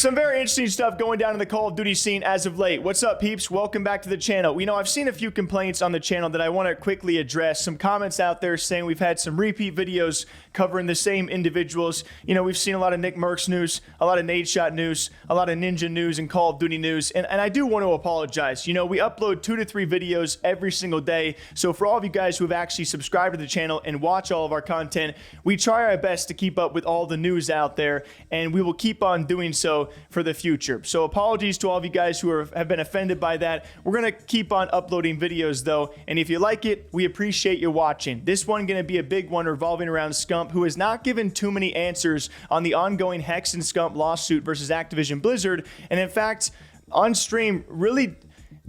Some very interesting stuff going down in the Call of Duty scene as of late. What's up, peeps? Welcome back to the channel. You know, I've seen a few complaints on the channel that I want to quickly address. Some comments out there saying we've had some repeat videos covering the same individuals. You know, we've seen a lot of Nick Merckx news, a lot of Nadeshot news, a lot of Ninja news and Call of Duty news. And I do want to apologize. You know, we upload 2 to 3 videos every single day. So for all of you guys who have actually subscribed to the channel and watch all of our content, we try our best to keep up with all the news out there, and we will keep on doing so for the future. So apologies to all of you guys who have been offended by that. We're going to keep on uploading videos though, and if you like it, we appreciate you watching. This one going to be a big one revolving around Scump, who has not given too many answers on the ongoing Hecz and Scump lawsuit versus Activision Blizzard, and in fact, on stream, really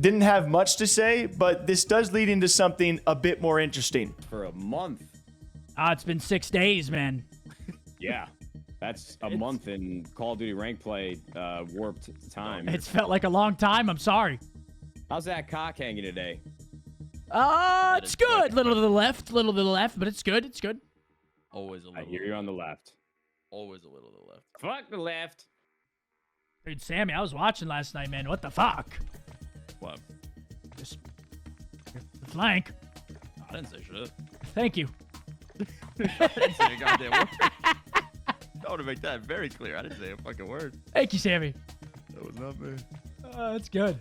didn't have much to say, but this does lead into something a bit more interesting. For a month. It's been 6 days, man. Yeah. That's a month in Call of Duty rank play warped time. It's felt like a long time. I'm sorry. How's that cock hanging today? It's good. Little to the left, but it's good. It's good. Always a little. I hear you on the left. Always a little to the left. Fuck the left. Dude, Sammy, I was watching last night, man. What the fuck? What? Just the flank. I didn't say shit. Thank you. I didn't say a goddamn word. I want to make that very clear. I didn't say a fucking word. Thank you, Sammy. That was not me. That's good.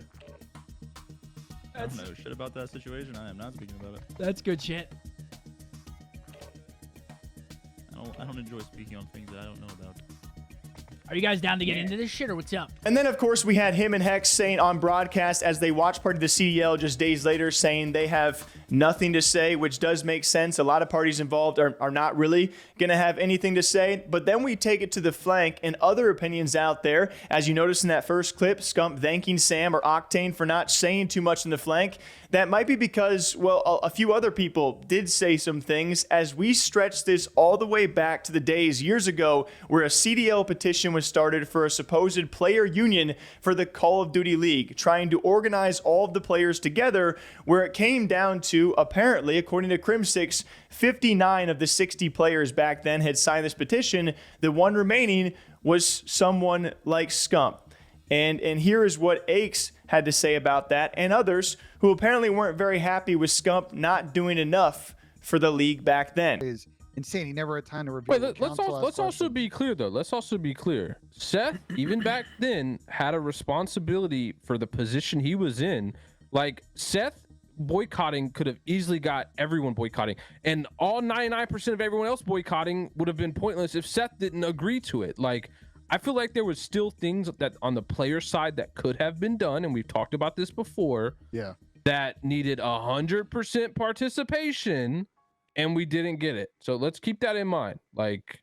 I don't know shit about that situation. I am not speaking about it. That's good shit. I don't enjoy speaking on things that I don't know about. Are you guys down to get into this shit, or what's up? And then, of course, we had him and Hecz saying on broadcast as they watch party the CDL just days later, saying they have nothing to say, which does make sense. A lot of parties involved are not really going to have anything to say. But then we take it to the flank and other opinions out there. As you noticed in that first clip, Scump thanking Sam or Octane for not saying too much in the flank. That might be because, well, a few other people did say some things as we stretch this all the way back to the days years ago where a CDL petition was started for a supposed player union for the Call of Duty League, trying to organize all of the players together, where it came down to, apparently, according to Crim6, 59 of the 60 players back then had signed this petition. The one remaining was someone like Scump. And here is what Hecz had to say about that, and others who apparently weren't very happy with Scump not doing enough for the league back then. Is insane. He never had time to review. Wait, let's also be clear though. Let's also be clear. Seth, even back then, had a responsibility for the position he was in. Like, Seth boycotting could have easily got everyone boycotting, and all 99% of everyone else boycotting would have been pointless if Seth didn't agree to it. Like, I feel like there was still things that on the player side that could have been done, and we've talked about this before. Yeah. That needed 100% participation, and we didn't get it. So let's keep that in mind. Like,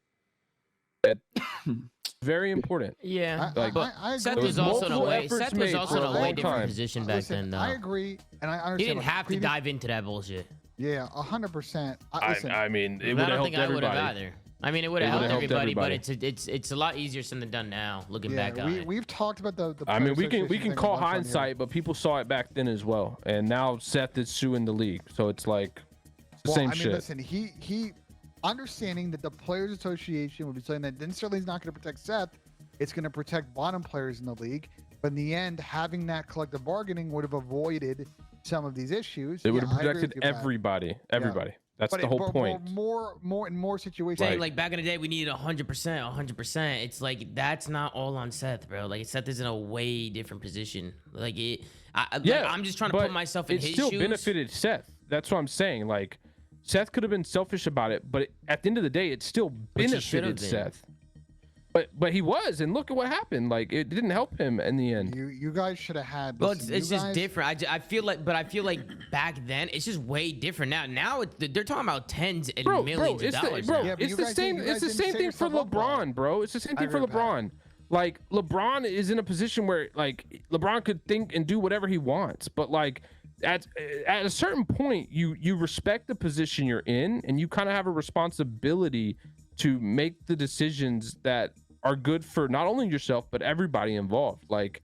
very important. Yeah. I Seth agree. was also in a way. Seth was also in a way different time. position back then, though. I agree, and I understand. He didn't have to dive into that bullshit. Yeah, 100%. I mean, it would have I don't helped think I would have everybody. either. I mean, it would have helped everybody, but it's a lot easier said than done now. Looking back on it. We've talked about the I mean, we can thing call a bunch on here. hindsight, but people saw it back then as well, and now Seth is suing the league, so it's like it's the same shit. Listen, he understanding that the Players Association would be saying that then certainly he's not going to protect Seth. It's going to protect bottom players in the league. But in the end, having that collective bargaining would have avoided some of these issues. It would have protected everybody. Everybody. That's the whole point. In more situations. Saying like back in the day, we needed 100%. It's like that's not all on Seth, bro. Like Seth is in a way different position. Like I'm just trying to put myself in his shoes. It still benefited Seth. That's what I'm saying. Like, Seth could have been selfish about it, but at the end of the day, it still benefited Seth. But he was, and look at what happened. Like, it didn't help him in the end. You guys should have had. Well, it's just different. I feel like back then it's just way different. Now they're talking about tens and millions of dollars. It's the same. It's the same thing for LeBron, bro. It's the same thing for LeBron. Like, LeBron is in a position where like LeBron could think and do whatever he wants, but like at a certain point, you respect the position you're in, and you kind of have a responsibility to make the decisions that are good for not only yourself but everybody involved. Like,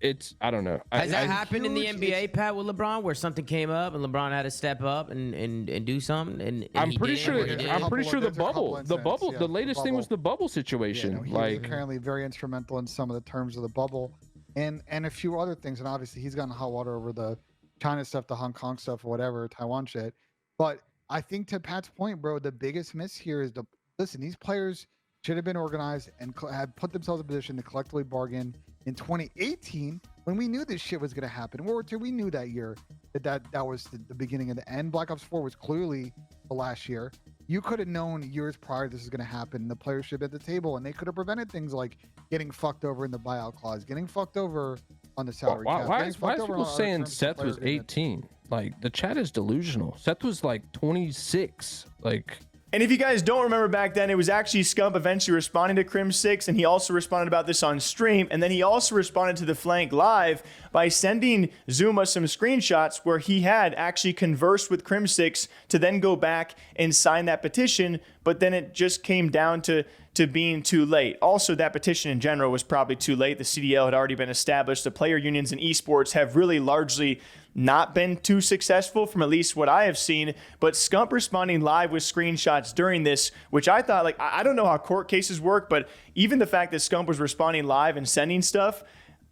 It's I don't know. Has that I- happened in the huge- NBA, Pat, with LeBron, where something came up and LeBron had to step up and do something? And I'm he pretty didn't, sure. or he didn't? I'm pretty sure the There's a couple bubble. The incidents, bubble. yeah, The the latest thing was bubble. the bubble Yeah, situation. no, he like was apparently very instrumental in some of the terms of the bubble, and a few other things. And obviously, he's gotten hot water over the China stuff, the Hong Kong stuff, or whatever, Taiwan shit. But I think to Pat's point, bro, the biggest miss here is listen. These players should have been organized and had put themselves in a position to collectively bargain in 2018 when we knew this shit was going to happen. World War II, we knew that year that was the beginning of the end. Black Ops 4 was clearly the last year. You could have known years prior this is going to happen. The players should be at the table, and they could have prevented things like getting fucked over in the buyout clause, getting fucked over on the salary cap. why getting is fucked over people on other saying terms of Seth player was agreements. 18? Like the chat is delusional. Seth was like 26. Like. And if you guys don't remember back then, it was actually Scump eventually responding to Crim6, and he also responded about this on stream, and then he also responded to the Flank Live by sending Zuma some screenshots where he had actually conversed with Crim6 to then go back and sign that petition, but then it just came down to being too late. Also, that petition in general was probably too late. The CDL had already been established. The player unions in esports have really largely not been too successful from at least what I have seen, but Scump responding live with screenshots during this, which I thought, like, I don't know how court cases work, but even the fact that Scump was responding live and sending stuff,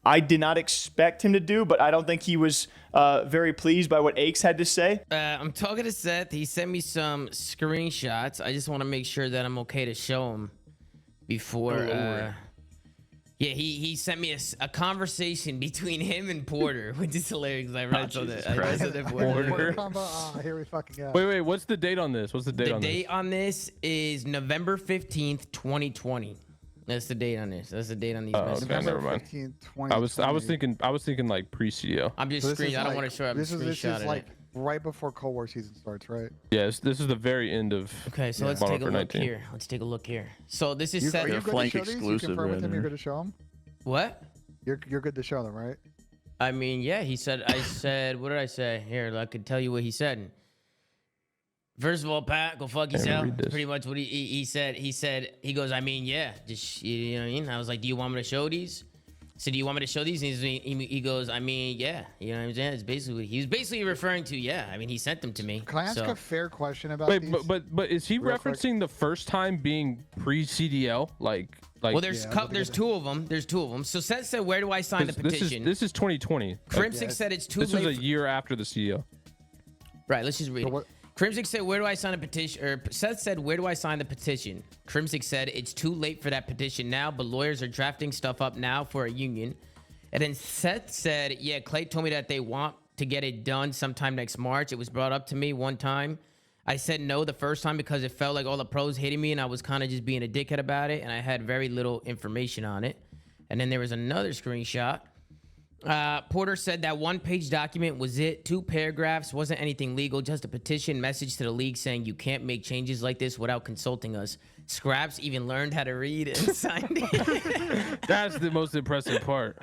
I did not expect him to do, but I don't think he was very pleased by what Hecz had to say. I'm talking to Seth. He sent me some screenshots. I just want to make sure that I'm okay to show him before. Yeah, he sent me a conversation between him and Porter, which is hilarious. I read Jesus that. I Christ. read that Porter combo? Oh, here we fucking go. Wait. What's the date on this? What's the date The on this? date on this is November 15th, 2020. That's the date on this. That's the date on these messages. okay, never mind. 15, I was thinking like pre-CDL. I'm just So this is I don't like- want to show up This is screenshot like right before Cold War season starts, right? Yes, this is the very end of. Okay, so let's Modern take a Warfare look 19. here. Let's take a look here. So this is Are Seth. you They're good Flank to show these? You exclusive confirm with right him you're there. good to show them? What? You're good to show them, right? I mean, yeah, he said, I said, what did I say? Here, I could tell you what he said. First of all, Pat, go fuck Can't yourself. read this. Pretty much what he said. He goes, I mean, yeah, just, you know what I mean? I was like, do you want me to show these? So do you want me to show these? And he goes, I mean, yeah, you know what I'm saying? It's basically, he was basically referring to, yeah. I mean, he sent them to me. Can I ask so. a fair question about Wait, these? but is he Real quick. referencing the first time being pre-CDL? Like. Well, there's Yeah, look there's at two of them. There's two of them. So Seth said, where do I sign the petition? This is 2020. Crimson said it's too This was late. a year after the CDL. Right, let's just read So it. what- Crimson said, where do I sign a petition? Or Seth said, where do I sign the petition? Crimson said, it's too late for that petition now, but lawyers are drafting stuff up now for a union. And then Seth said, yeah, Clay told me that they want to get it done sometime next March. It was brought up to me one time. I said no the first time because it felt like all the pros hated me and I was kind of just being a dickhead about it. And I had very little information on it. And then there was another screenshot. Porter said that one-page document was it. 2 paragraphs, wasn't anything legal, just a petition message to the league saying you can't make changes like this without consulting us. Scraps even learned how to read and signed it. That's the most impressive part.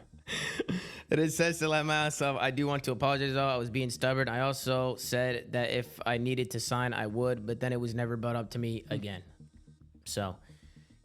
And it says to let myself, I do want to apologize though. I was being stubborn. I also said that if I needed to sign, I would, but then it was never brought up to me again. So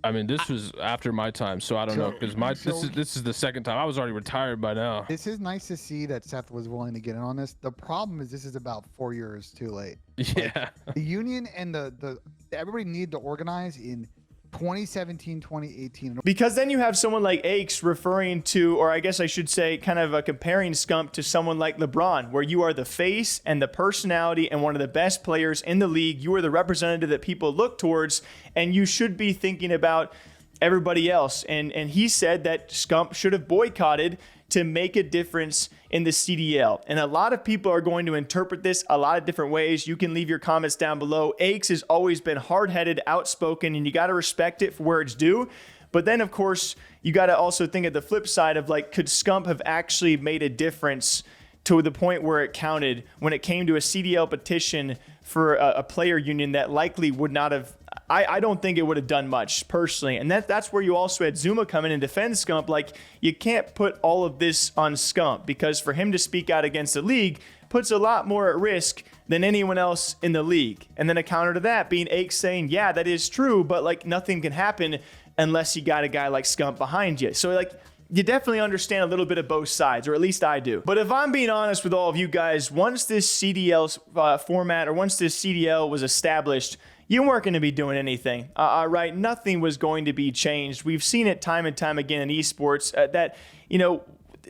I mean, this was after my time, so I don't know because this is the second time. I was already retired by now. This is nice to see that Seth was willing to get in on this. The problem is this is about 4 years too late. Yeah. The union and the everybody need to organize in 2017, 2018. Because then you have someone like Hecz referring to, or I guess I should say, kind of comparing Scump to someone like LeBron, where you are the face and the personality and one of the best players in the league. You are the representative that people look towards, and you should be thinking about everybody else. And he said that Scump should have boycotted to make a difference in the CDL. And a lot of people are going to interpret this a lot of different ways. You can leave your comments down below. Hecz has always been hard-headed, outspoken, and you got to respect it for where it's due. But then, of course, you got to also think of the flip side of, like, could Scump have actually made a difference to the point where it counted when it came to a CDL petition for a player union that likely would not have, I don't think it would have done much personally. And that's where you also had Zuma come in and defend Scump. Like, you can't put all of this on Scump because for him to speak out against the league puts a lot more at risk than anyone else in the league. And then a counter to that being Hecz saying, yeah, that is true, but like nothing can happen unless you got a guy like Scump behind you. So like, you definitely understand a little bit of both sides, or at least I do. But if I'm being honest with all of you guys, once this CDL format, or once this CDL was established, you weren't going to be doing anything, right? Nothing was going to be changed. We've seen it time and time again in esports that,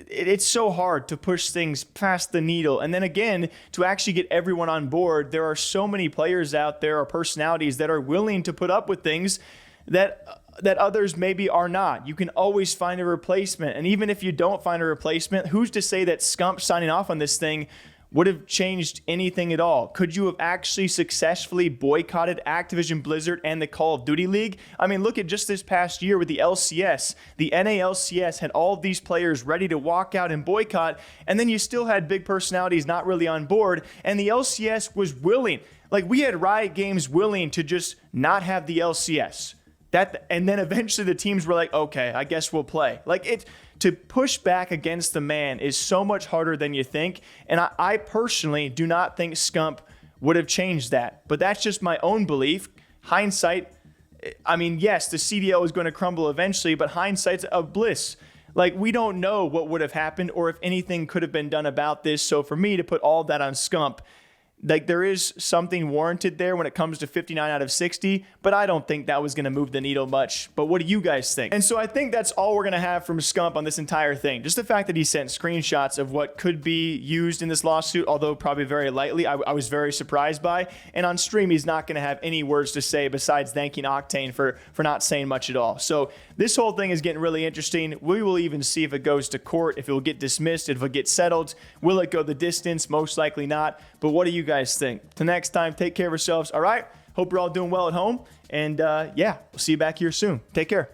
it's so hard to push things past the needle. And then again, to actually get everyone on board, there are so many players out there or personalities that are willing to put up with things that others maybe are not. You can always find a replacement. And even if you don't find a replacement, who's to say that Scump signing off on this thing would have changed anything at all? Could you have actually successfully boycotted Activision Blizzard and the Call of Duty League? I mean, look at just this past year with the LCS. The NALCS had all of these players ready to walk out and boycott, and then you still had big personalities not really on board, and the LCS was willing. Like, we had Riot Games willing to just not have the LCS. And then eventually the teams were like, okay, I guess we'll play. Like, to push back against the man is so much harder than you think. And I personally do not think Scump would have changed that. But that's just my own belief. Hindsight, I mean, yes, the CDL is going to crumble eventually, but hindsight's a bliss. Like, we don't know what would have happened or if anything could have been done about this. So for me to put all that on Scump, like, there is something warranted there when it comes to 59 out of 60, but I don't think that was going to move the needle much. But what do you guys think? And so I think that's all we're going to have from Scump on this entire thing. Just the fact that he sent screenshots of what could be used in this lawsuit, although probably very lightly, I was very surprised by. And on stream, he's not going to have any words to say besides thanking Octane for not saying much at all. So this whole thing is getting really interesting. We will even see if it goes to court, if it will get dismissed, if it will get settled. Will it go the distance? Most likely not. But what do you guys think? Till next time, take care of yourselves. All right. Hope you're all doing well at home. And yeah, we'll see you back here soon. Take care.